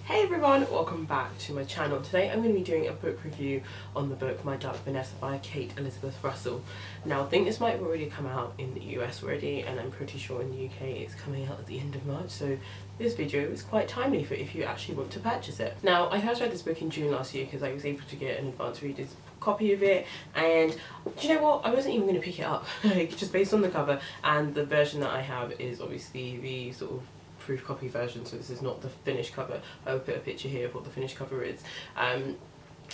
Hey everyone, welcome back to my channel. Today I'm going to be doing a book review on the book My Dark Vanessa by Kate Elizabeth Russell. Now I think this might have already come out in the US already, and I'm pretty sure in the UK it's coming out at the end of March, so this video is quite timely for if you actually want to purchase it. Now I first read this book in June last year because I was able to get an advance reader's copy of it, and do you know what, I wasn't even going to pick it up like, just based on the cover, and the version that I have is obviously the sort of proof copy version, so this is not the finished cover. I will put a picture here of what the finished cover is, and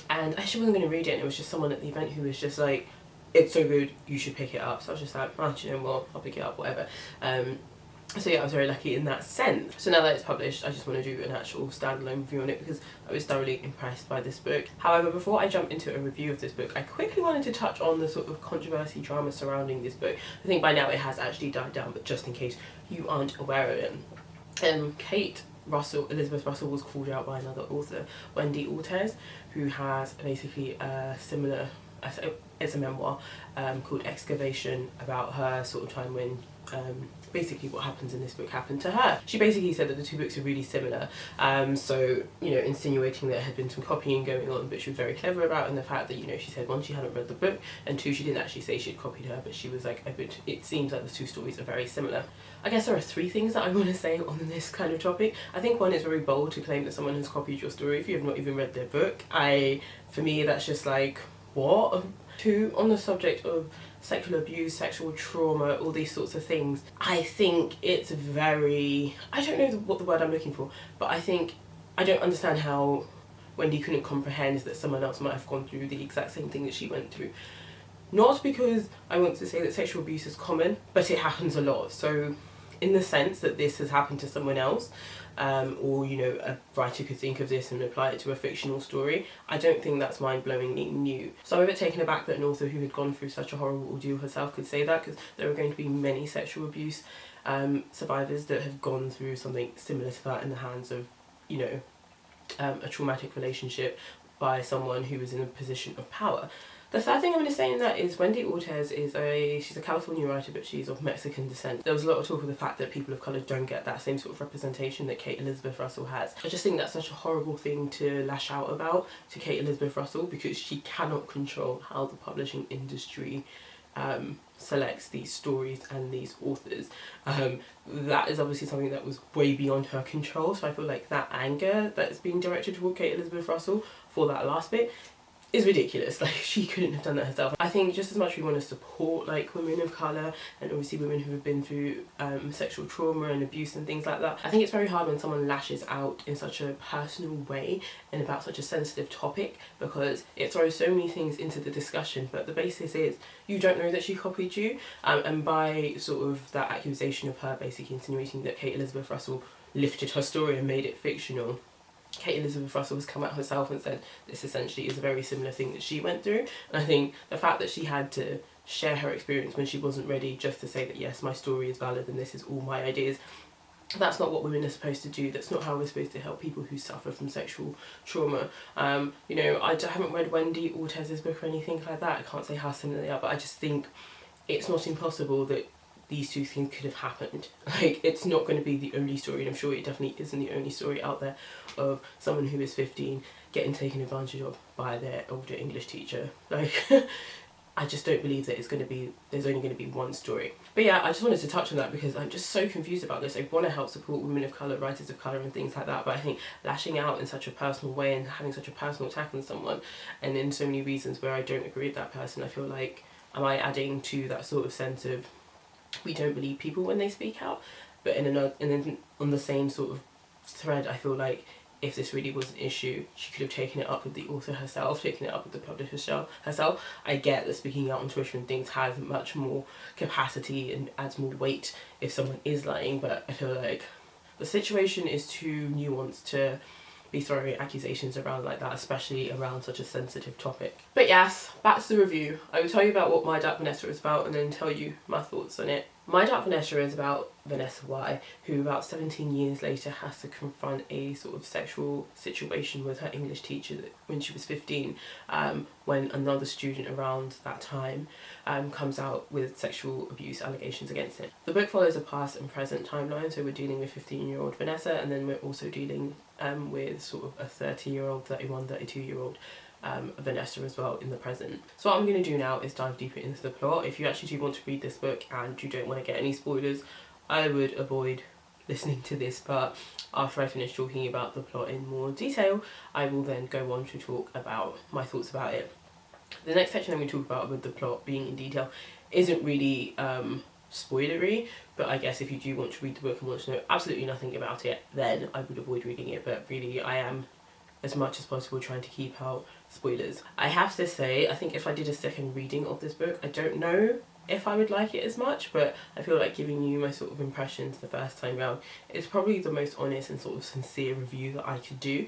I actually wasn't going to read it, and it was just someone at the event who was just like, it's so good, you should pick it up. So I was just like, oh, do you know what, I'll pick it up, whatever. So yeah, I was very lucky in that sense. So now that it's published, I just want to do an actual standalone review on it because I was thoroughly impressed by this book. However, before I jump into a review of this book, I quickly wanted to touch on the sort of controversy drama surrounding this book. I think by now it has actually died down, but just in case you aren't aware of it. Kate Elizabeth Russell was called out by another author, Wendy Ortez, who has basically a similar, it's a memoir called Excavation, about her sort of time when basically what happens in this book happened to her. She basically said that the two books are really similar, so, you know, insinuating that there had been some copying going on, but she was very clever about it, and the fact that, you know, she said one, she hadn't read the book, and two, she didn't actually say she'd copied her, but she was like, it seems like the two stories are very similar. I guess there are three things that I want to say on this kind of topic. I think one, is very bold to claim that someone has copied your story if you have not even read their book. For me, that's just like, what? Two, on the subject of sexual abuse, sexual trauma, all these sorts of things, I think it's very, I don't know what the word I'm looking for, but I don't understand how Wendy couldn't comprehend that someone else might have gone through the exact same thing that she went through. Not because I want to say that sexual abuse is common, but it happens a lot. So in the sense that this has happened to someone else, or, you know, a writer could think of this and apply it to a fictional story, I don't think that's mind-blowingly new. So I'm a bit taken aback that an author who had gone through such a horrible ordeal herself could say that, because there are going to be many sexual abuse survivors that have gone through something similar to that in the hands of, you know, a traumatic relationship by someone who was in a position of power. The third thing I'm going to say in that is Wendy Ortez she's a California writer, but she's of Mexican descent. There was a lot of talk of the fact that people of colour don't get that same sort of representation that Kate Elizabeth Russell has. I just think that's such a horrible thing to lash out about to Kate Elizabeth Russell, because she cannot control how the publishing industry selects these stories and these authors. That is obviously something that was way beyond her control, so I feel like that anger that's being directed toward Kate Elizabeth Russell for that last bit is ridiculous. Like, she couldn't have done that herself. I think just as much we want to support like women of colour, and obviously women who have been through sexual trauma and abuse and things like that, I think it's very hard when someone lashes out in such a personal way and about such a sensitive topic, because it throws so many things into the discussion, but the basis is you don't know that she copied you, and by sort of that accusation of her basically insinuating that Kate Elizabeth Russell lifted her story and made it fictional, Kate Elizabeth Russell has come out herself and said this essentially is a very similar thing that she went through. And I think the fact that she had to share her experience when she wasn't ready, just to say that yes, my story is valid and this is all my ideas, that's not what women are supposed to do. That's not how we're supposed to help people who suffer from sexual trauma. You know, I haven't read Wendy Ortez's book or anything like that. I can't say how similar they are, but I just think it's not impossible that these two things could have happened. Like, it's not going to be the only story, and I'm sure it definitely isn't the only story out there of someone who is 15 getting taken advantage of by their older English teacher. Like, I just don't believe that there's only going to be one story. But yeah, I just wanted to touch on that because I'm just so confused about this. I want to help support women of colour, writers of colour and things like that, but I think lashing out in such a personal way and having such a personal attack on someone, and in so many reasons where I don't agree with that person, I feel like, am I adding to that sort of sense of we don't believe people when they speak out? But then on the same sort of thread, I feel like if this really was an issue, she could have taken it up with the author herself, taken it up with the publisher herself. I get that speaking out on Twitter and things has much more capacity and adds more weight if someone is lying, but I feel like the situation is too nuanced to be throwing accusations around like that, especially around such a sensitive topic. But yes, back to the review. I will tell you about what My Dark Vanessa is about and then tell you my thoughts on it My Dark Vanessa is about Vanessa Y, who about 17 years later has to confront a sort of sexual situation with her English teacher when she was 15, when another student around that time comes out with sexual abuse allegations against him. The book follows a past and present timeline, so we're dealing with 15-year-old Vanessa, and then we're also dealing with sort of a 30-year-old, 31, 32-year-old Vanessa as well in the present. So what I'm going to do now is dive deeper into the plot. If you actually do want to read this book and you don't want to get any spoilers, I would avoid listening to this part. After I finish talking about the plot in more detail, I will then go on to talk about my thoughts about it. The next section I'm going to talk about, with the plot being in detail, isn't really spoilery, but I guess if you do want to read the book and want to know absolutely nothing about it, then I would avoid reading it. But really, I am, as much as possible, trying to keep out spoilers. I have to say, I think if I did a second reading of this book, I don't know if I would like it as much, but I feel like giving you my sort of impressions the first time round is probably the most honest and sort of sincere review that I could do,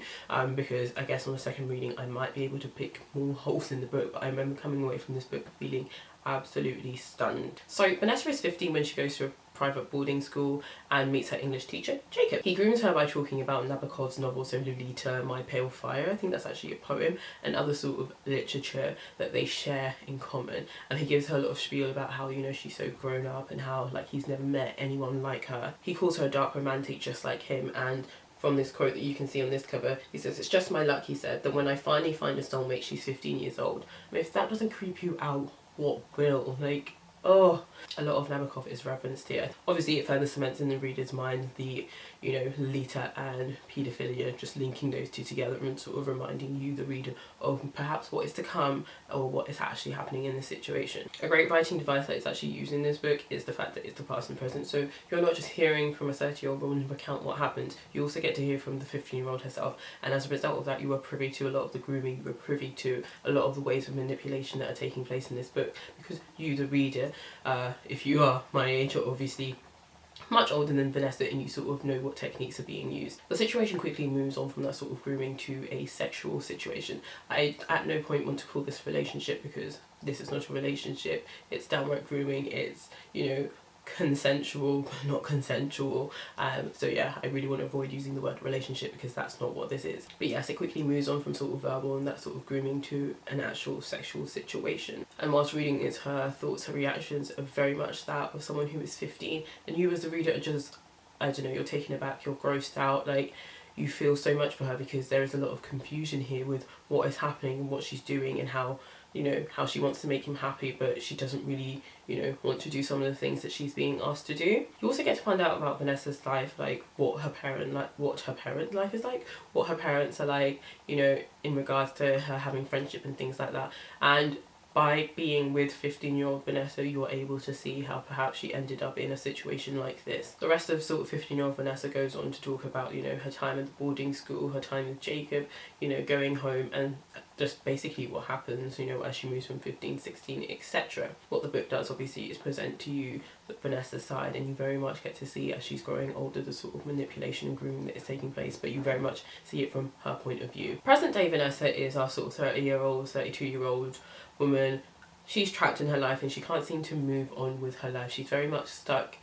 because I guess on a second reading I might be able to pick more holes in the book, but I remember coming away from this book feeling absolutely stunned. So Vanessa is 15 when she goes to a private boarding school and meets her English teacher, Jacob. He grooms her by talking about Nabokov's novel, so Lolita, My Pale Fire, I think that's actually a poem, and other sort of literature that they share in common. And he gives her a lot of spiel about how, you know, she's so grown up and how, like, he's never met anyone like her. He calls her a dark romantic just like him, and from this quote that you can see on this cover, he says, "It's just my luck," he said, "that when I finally find a soulmate, she's 15 years old." I mean, if that doesn't creep you out, what will? Like, oh, a lot of Nabokov is referenced here. Obviously it further cements in the reader's mind the, you know, Lolita and paedophilia, just linking those two together and sort of reminding you, the reader, of perhaps what is to come or what is actually happening in this situation. A great writing device that is actually used in this book is the fact that it's the past and present, so you're not just hearing from a 30-year-old woman recount what happened, you also get to hear from the 15-year-old herself, and as a result of that you are privy to a lot of the grooming, you are privy to a lot of the ways of manipulation that are taking place in this book, because you, the reader, if you are my age or obviously much older than Vanessa and you sort of know what techniques are being used. The situation quickly moves on from that sort of grooming to a sexual situation. I at no point want to call this a relationship, because this is not a relationship, it's downright grooming, it's, you know, consensual but not consensual, so yeah, I really want to avoid using the word relationship because that's not what this is. But yes, it quickly moves on from sort of verbal and that sort of grooming to an actual sexual situation, and whilst reading it, her thoughts, her reactions are very much that of someone who is 15, and you as the reader are just, I don't know, you're taken aback, you're grossed out, like you feel so much for her because there is a lot of confusion here with what is happening and what she's doing and how, you know, how she wants to make him happy but she doesn't really, you know, want to do some of the things that she's being asked to do. You also get to find out about Vanessa's life, like what her parent life is like, what her parents are like, you know, in regards to her having friendship and things like that. And by being with 15-year-old Vanessa, you're able to see how perhaps she ended up in a situation like this. The rest of sort of 15-year-old Vanessa goes on to talk about, you know, her time at the boarding school, her time with Jacob, you know, going home, and just basically what happens, you know, as she moves from 15, 16, etc. What the book does obviously is present to you Vanessa's side, and you very much get to see as she's growing older the sort of manipulation and grooming that is taking place, but you very much see it from her point of view. Present day Vanessa is our sort of 30-year-old, 32-year-old woman. She's trapped in her life and she can't seem to move on with her life. She's very much stuck,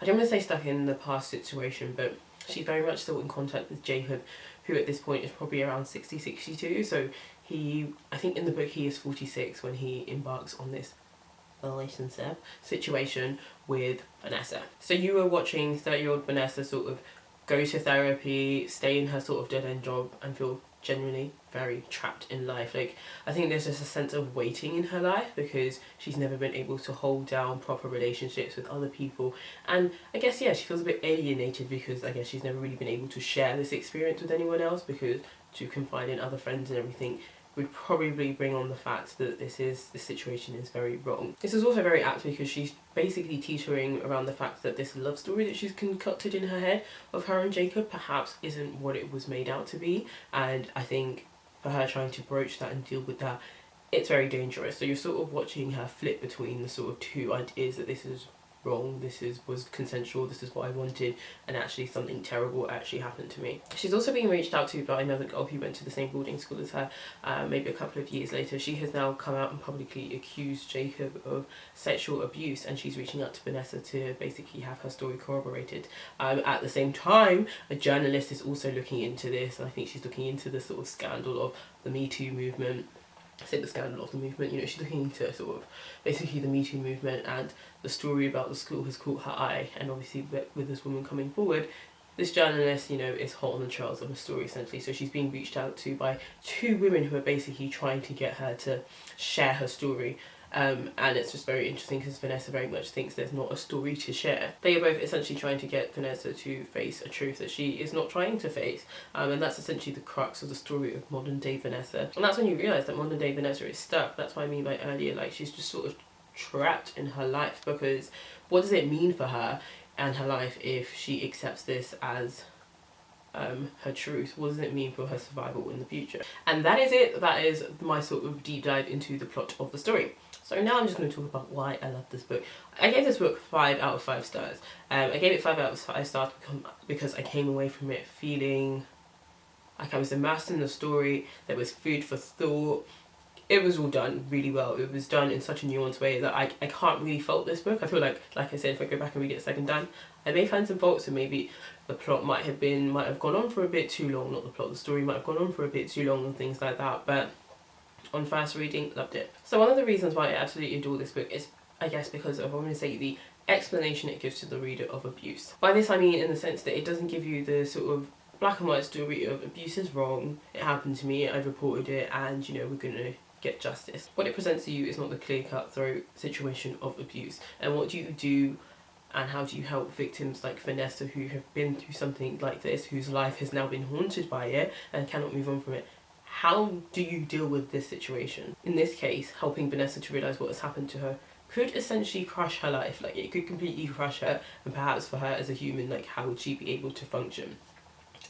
I don't want to say stuck in the past situation, but she's very much still in contact with Jacob, who at this point is probably around 60, 62. So I think in the book he is 46 when he embarks on this relationship situation with Vanessa. So you are watching 30-year-old Vanessa sort of go to therapy, stay in her sort of dead-end job and feel genuinely very trapped in life. Like, I think there's just a sense of waiting in her life because she's never been able to hold down proper relationships with other people, and I guess, yeah, she feels a bit alienated because I guess she's never really been able to share this experience with anyone else, because to confide in other friends and everything would probably bring on the fact that this situation is very wrong. This is also very apt because she's basically teetering around the fact that this love story that she's concocted in her head of her and Jacob perhaps isn't what it was made out to be, and I think for her trying to broach that and deal with that, it's very dangerous. So you're sort of watching her flip between the sort of two ideas that this is wrong, was consensual, this is what I wanted, and actually something terrible actually happened to me. She's also being reached out to by another girl who went to the same boarding school as her, maybe a couple of years later. She has now come out and publicly accused Jacob of sexual abuse, and she's reaching out to Vanessa to basically have her story corroborated. At the same time, a journalist is also looking into this, and I think she's looking into the sort of scandal of the Me Too movement. I say the scandal of the movement, you know, she's looking into sort of basically the Me Too movement, and the story about the school has caught her eye, and obviously with this woman coming forward, this journalist, you know, is hot on the trails of a story essentially. So she's being reached out to by two women who are basically trying to get her to share her story. And it's just very interesting because Vanessa very much thinks there's not a story to share. They are both essentially trying to get Vanessa to face a truth that she is not trying to face. And that's essentially the crux of the story of modern day Vanessa. And that's when you realise that modern day Vanessa is stuck. That's what I mean by earlier, like she's just sort of trapped in her life, because what does it mean for her and her life if she accepts this as her truth? What does it mean for her survival in the future? And that is it. That is my sort of deep dive into the plot of the story. So now I'm just going to talk about why I love this book. I gave this book 5 out of 5 stars. I gave it 5 out of 5 stars because I came away from it feeling like I was immersed in the story. There was food for thought. It was all done really well. It was done in such a nuanced way that I can't really fault this book. I feel like I said, if I go back and read it a second time, I may find some faults, and maybe the plot might have gone on for a bit too long. Not the plot, the story might have gone on for a bit too long and things like that. But on first reading, loved it. So one of the reasons why I absolutely adore this book is, I guess, because of, I'm going to say, the explanation it gives to the reader of abuse. By this I mean in the sense that it doesn't give you the sort of black and white story of abuse is wrong, it happened to me, I've reported it, and you know, we're going to get justice. What it presents to you is not the clear-cut throat situation of abuse. And what do you do and how do you help victims like Vanessa, who have been through something like this, whose life has now been haunted by it and cannot move on from it? How do you deal with this situation? In this case, helping Vanessa to realise what has happened to her could essentially crush her life. Like, it could completely crush her, and perhaps for her as a human, like, how would she be able to function?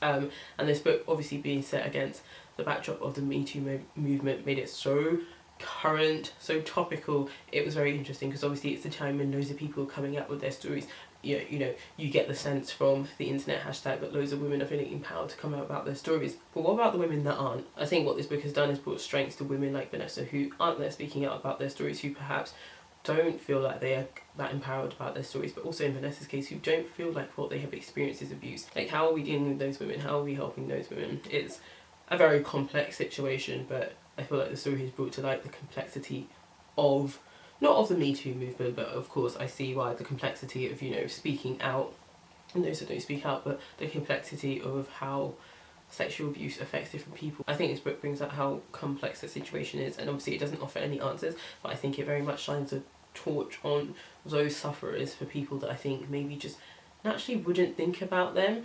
And this book, obviously being set against the backdrop of the Me Too movement, made it so current, so topical. It was very interesting because obviously it's the time when loads of people are coming out with their stories. You know, you get the sense from the internet hashtag that loads of women are feeling empowered to come out about their stories. But what about the women that aren't? I think what this book has done is brought strength to women like Vanessa who aren't there speaking out about their stories, who perhaps don't feel like they are that empowered about their stories, but also in Vanessa's case, who don't feel like what they have experienced is abuse. Like, how are we dealing with those women? How are we helping those women? It's a very complex situation, but I feel like the story has brought to light the complexity of, not of the Me Too movement, but of course I see why, the complexity of, you know, speaking out, and those that don't speak out, but the complexity of how sexual abuse affects different people. I think this book brings out how complex the situation is, and obviously it doesn't offer any answers, but I think it very much shines a torch on those sufferers, for people that I think maybe just naturally wouldn't think about them.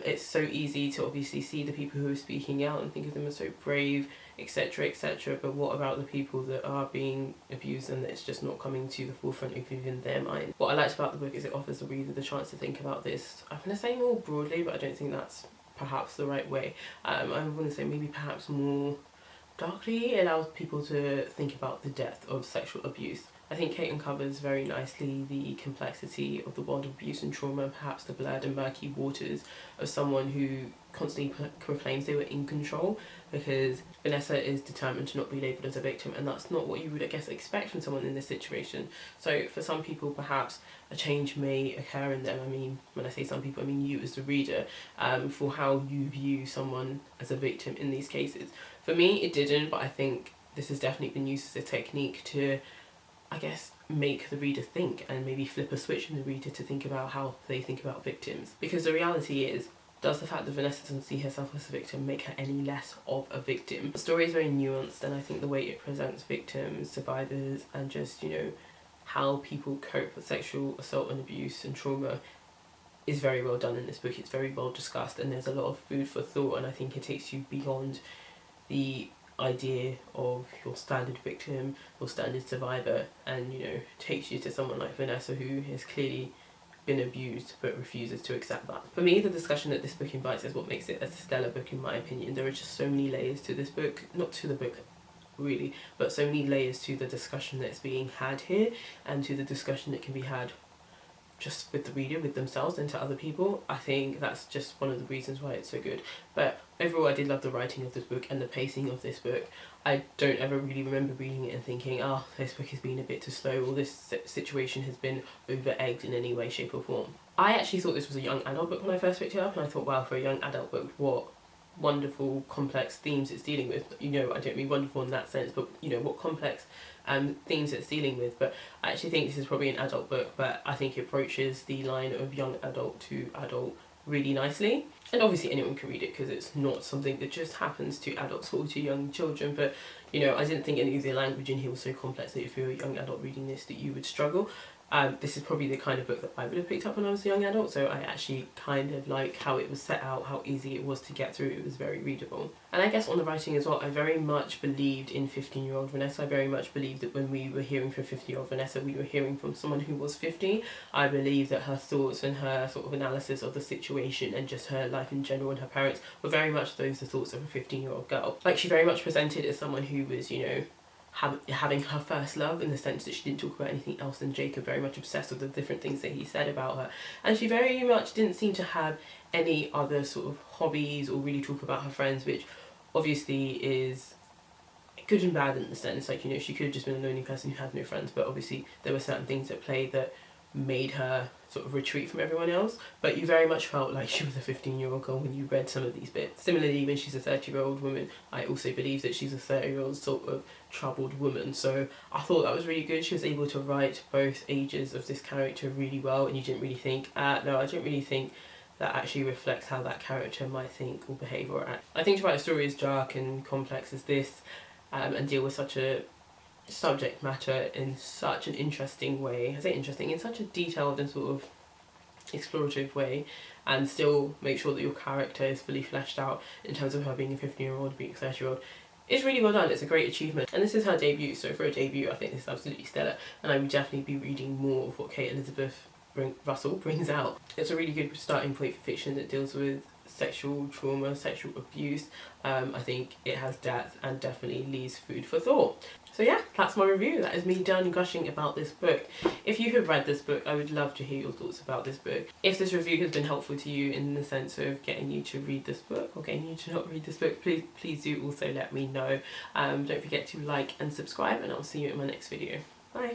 It's so easy to obviously see the people who are speaking out and think of them as so brave, etc, etc, but what about the people that are being abused and that it's just not coming to the forefront of even their mind? What I liked about the book is it offers the reader the chance to think about this, I'm going to say more broadly, but I don't think that's perhaps the right way. I want to say maybe perhaps more darkly. It allows people to think about the depth of sexual abuse. I think Kate uncovers very nicely the complexity of the world of abuse and trauma, and perhaps the blurred and murky waters of someone who constantly proclaims they were in control, because Vanessa is determined to not be labelled as a victim, and that's not what you would, I guess, expect from someone in this situation. So for some people, perhaps a change may occur in them. I mean, when I say some people, I mean you as the reader, for how you view someone as a victim in these cases. For me, it didn't, but I think this has definitely been used as a technique to, I guess, make the reader think, and maybe flip a switch in the reader to think about how they think about victims. Because the reality is, does the fact that Vanessa doesn't see herself as a victim make her any less of a victim? The story is very nuanced, and I think the way it presents victims, survivors, and just, you know, how people cope with sexual assault and abuse and trauma is very well done in this book. It's very well discussed, and there's a lot of food for thought, and I think it takes you beyond the idea of your standard victim or standard survivor, and, you know, takes you to someone like Vanessa, who has clearly been abused but refuses to accept that. For me, the discussion that this book invites is what makes it a stellar book in my opinion. There are just so many layers to this book, not to the book really, but so many layers to the discussion that's being had here, and to the discussion that can be had just with the reader, with themselves and to other people. I think that's just one of the reasons why it's so good. But overall, I did love the writing of this book and the pacing of this book. I don't ever really remember reading it and thinking, oh, this book has been a bit too slow, or this situation has been over-egged in any way, shape or form. I actually thought this was a young adult book when I first picked it up, and I thought, wow, for a young adult book, what wonderful complex themes it's dealing with. You know, I don't mean wonderful in that sense, but you know, what complex themes it's dealing with. But I actually think this is probably an adult book, but I think it approaches the line of young adult to adult really nicely. And obviously anyone can read it because it's not something that just happens to adults or to young children, but you know, I didn't think any of the language in here was so complex that if you're a young adult reading this that you would struggle. This is probably the kind of book that I would have picked up when I was a young adult, so I actually kind of like how it was set out, how easy it was to get through. It was very readable. And I guess on the writing as well, I very much believed in 15-year-old Vanessa. I very much believed that when we were hearing from 50-year-old Vanessa, we were hearing from someone who was 50. I believe that her thoughts and her sort of analysis of the situation and just her life in general and her parents were very much the thoughts of a 15-year-old girl. Like, she very much presented as someone who was, you know, having her first love, in the sense that she didn't talk about anything else, and Jacob very much obsessed with the different things that he said about her, and she very much didn't seem to have any other sort of hobbies or really talk about her friends, which obviously is good and bad in the sense, like, you know, she could have just been a lonely person who had no friends, but obviously there were certain things at play that made her sort of retreat from everyone else. But you very much felt like she was a 15-year-old girl when you read some of these bits. Similarly, when she's a 30-year-old woman, I also believe that she's a 30-year-old sort of troubled woman. So I thought that was really good. She was able to write both ages of this character really well, and you didn't really think, no, I don't really think that actually reflects how that character might think or behave or act. I think to write a story as dark and complex as this, and deal with such a subject matter in such an interesting way, I say interesting, in such a detailed and sort of explorative way, and still make sure that your character is fully fleshed out in terms of her being a 15-year-old, being a 30-year-old, it's really well done. It's a great achievement, and this is her debut, so for a debut I think this is absolutely stellar, and I would definitely be reading more of what Kate Elizabeth Russell brings out. It's a really good starting point for fiction that deals with sexual trauma, sexual abuse. I think it has depth and definitely leaves food for thought. So yeah, that's my review. That is me done gushing about this book. If you have read this book, I would love to hear your thoughts about this book. If this review has been helpful to you in the sense of getting you to read this book or getting you to not read this book, please do also let me know. Don't forget to like and subscribe, and I'll see you in my next video. Bye.